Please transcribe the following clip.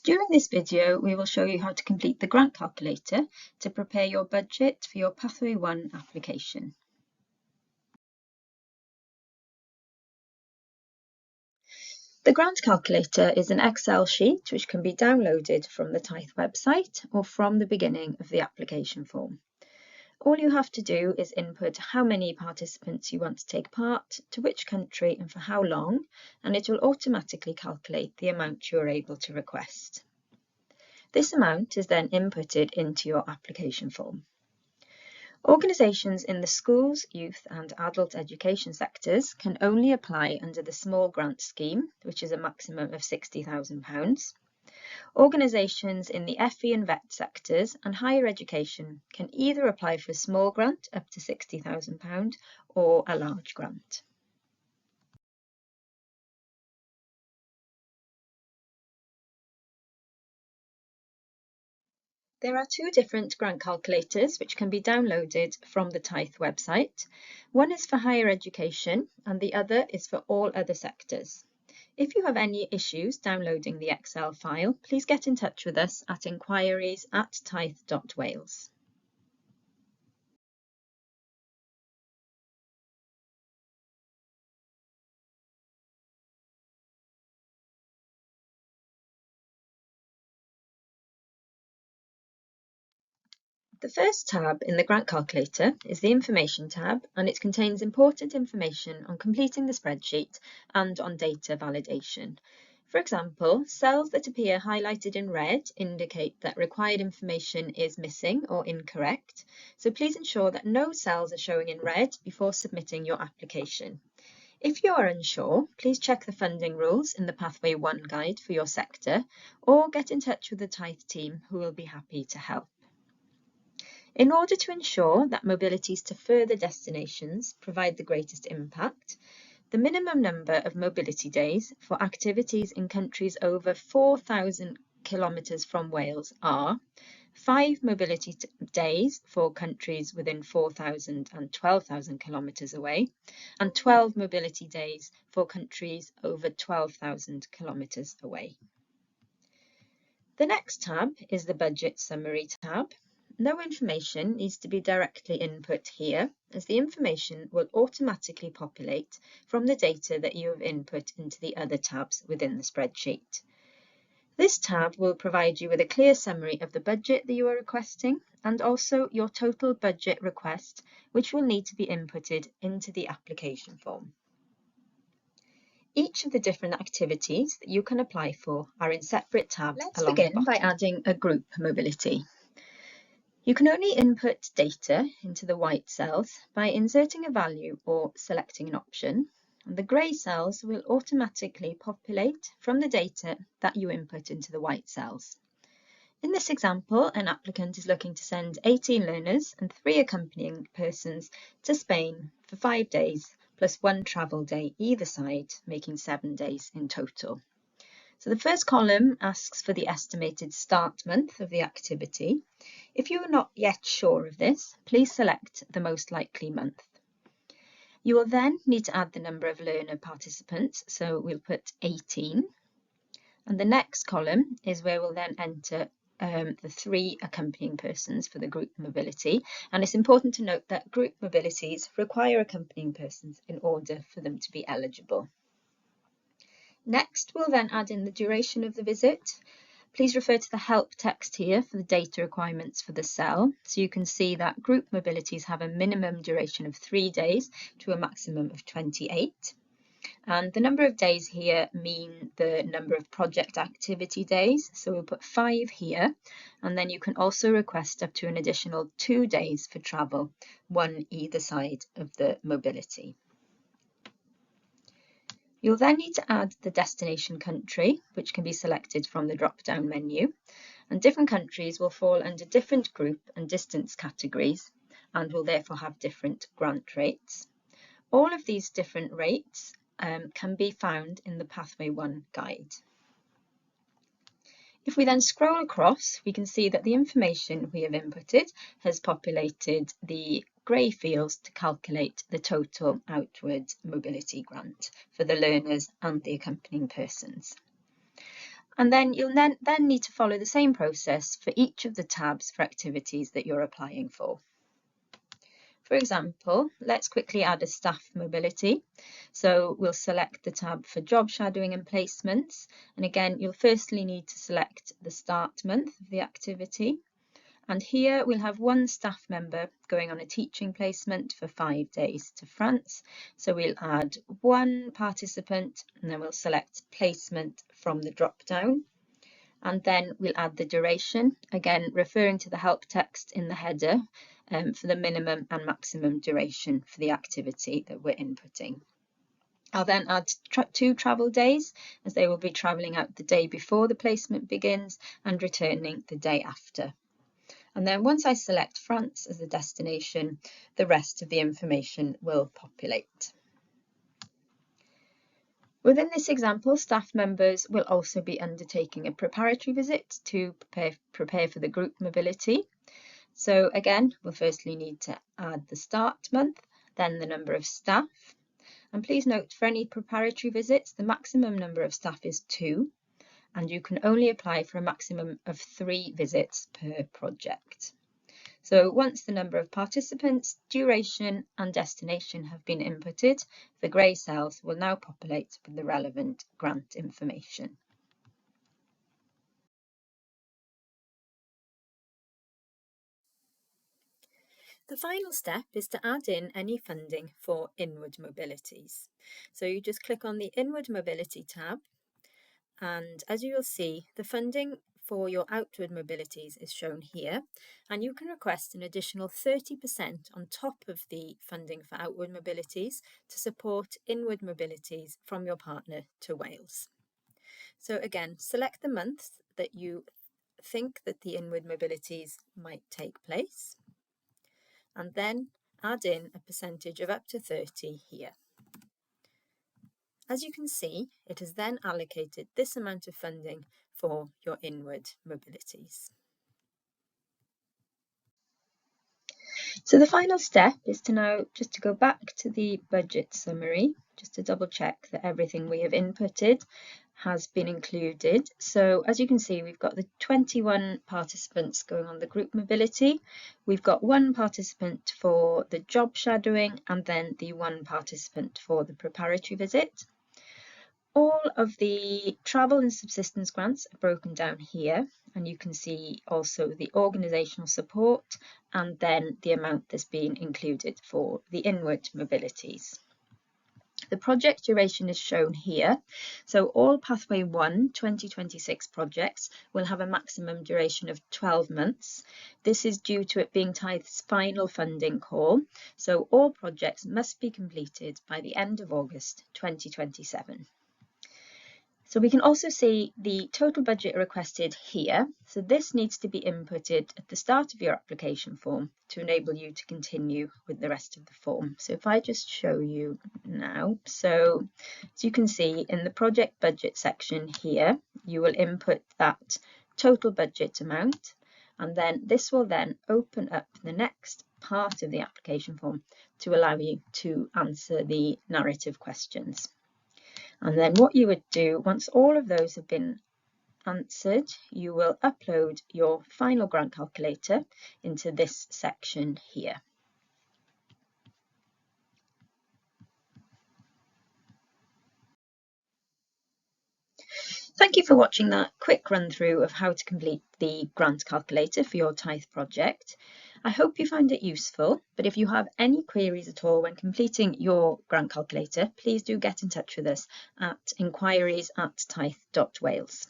During this video, we will show you how to complete the grant calculator to prepare your budget for your Pathway 1 application. The grant calculator is an Excel sheet which can be downloaded from the Tithe website or from the beginning of the application form. All you have to do is input how many participants you want to take part, to which country and for how long, and it will automatically calculate the amount you are able to request. This amount is then inputted into your application form. Organisations in the schools, youth and adult education sectors can only apply under the small grant scheme, which is a maximum of £60,000. Organisations in the FE and VET sectors and higher education can either apply for a small grant up to £60,000 or a large grant. There are two different grant calculators which can be downloaded from the Tithe website. One is for higher education and the other is for all other sectors. If you have any issues downloading the Excel file, please get in touch with us at inquiries@tithe.wales. The first tab in the grant calculator is the Information tab, and it contains important information on completing the spreadsheet and on data validation. For example, cells that appear highlighted in red indicate that required information is missing or incorrect, so please ensure that no cells are showing in red before submitting your application. If you are unsure, please check the funding rules in the Pathway 1 guide for your sector, or get in touch with the Tithe team who will be happy to help. In order to ensure that mobilities to further destinations provide the greatest impact, the minimum number of mobility days for activities in countries over 4,000 kilometres from Wales are 5 mobility days for countries within 4,000 and 12,000 kilometres away, and 12 mobility days for countries over 12,000 kilometres away. The next tab is the Budget Summary tab. No information needs to be directly input here, as the information will automatically populate from the data that you have input into the other tabs within the spreadsheet. This tab will provide you with a clear summary of the budget that you are requesting and also your total budget request, which will need to be inputted into the application form. Each of the different activities that you can apply for are in separate tabs. Let's begin by adding a group mobility. You can only input data into the white cells by inserting a value or selecting an option, and the grey cells will automatically populate from the data that you input into the white cells. In this example, an applicant is looking to send 18 learners and 3 accompanying persons to Spain for 5 days, plus 1 travel day either side, making 7 days in total. So the first column asks for the estimated start month of the activity. If you are not yet sure of this, please select the most likely month. You will then need to add the number of learner participants, so we'll put 18. And the next column is where we'll then enter the 3 accompanying persons for the group mobility. And it's important to note that group mobilities require accompanying persons in order for them to be eligible. Next, we'll then add in the duration of the visit. Please refer to the help text here for the data requirements for the cell. So you can see that group mobilities have a minimum duration of 3 days to a maximum of 28. And the number of days here mean the number of project activity days. So we'll put 5 here. And then you can also request up to an additional 2 days for travel, 1 either side of the mobility. You'll then need to add the destination country, which can be selected from the drop-down menu, and different countries will fall under different group and distance categories and will therefore have different grant rates. All of these different rates can be found in the Pathway 1 guide. If we then scroll across, we can see that the information we have inputted has populated the grey fields to calculate the total outward mobility grant for the learners and the accompanying persons. And then you'll then need to follow the same process for each of the tabs for activities that you're applying for. For example, let's quickly add a staff mobility. So we'll select the tab for job shadowing and placements. And again, you'll firstly need to select the start month of the activity. And here we'll have one staff member going on a teaching placement for 5 days to France. So we'll add one participant and then we'll select placement from the drop-down. And then we'll add the duration, again referring to the help text in the header for the minimum and maximum duration for the activity that we're inputting. I'll then add 2 travel days, as they will be travelling out the day before the placement begins and returning the day after. And then once I select France as the destination, the rest of the information will populate. Within this example, staff members will also be undertaking a preparatory visit to prepare for the group mobility. So again, we'll firstly need to add the start month, then the number of staff. And please note, for any preparatory visits, the maximum number of staff is 2, and you can only apply for a maximum of 3 visits per project. So once the number of participants, duration and destination have been inputted, the grey cells will now populate with the relevant grant information. The final step is to add in any funding for inward mobilities. So you just click on the Inward Mobility tab, and as you will see, the funding for your outward mobilities is shown here, and you can request an additional 30% on top of the funding for outward mobilities to support inward mobilities from your partner to Wales. So again, select the month that you think that the inward mobilities might take place, and then add in a percentage of up to 30 here. As you can see, it has then allocated this amount of funding for your inward mobilities. So the final step is to now just to go back to the budget summary, just to double check that everything we have inputted has been included. So as you can see, we've got the 21 participants going on the group mobility. We've got 1 participant for the job shadowing and then the 1 participant for the preparatory visit. All of the travel and subsistence grants are broken down here, and you can see also the organisational support and then the amount that's been included for the inward mobilities. The project duration is shown here. So all Pathway 1 2026 projects will have a maximum duration of 12 months. This is due to it being Tithe's final funding call. So all projects must be completed by the end of August 2027. So we can also see the total budget requested here. So this needs to be inputted at the start of your application form to enable you to continue with the rest of the form. So if I just show you now, so as you can see in the project budget section here, you will input that total budget amount, and then this will then open up the next part of the application form to allow you to answer the narrative questions. And then what you would do, once all of those have been answered, you will upload your final grant calculator into this section here. Thank you for watching that quick run through of how to complete the grant calculator for your Tithe project. I hope you found it useful, but if you have any queries at all when completing your grant calculator, please do get in touch with us at inquiries@tithe.wales.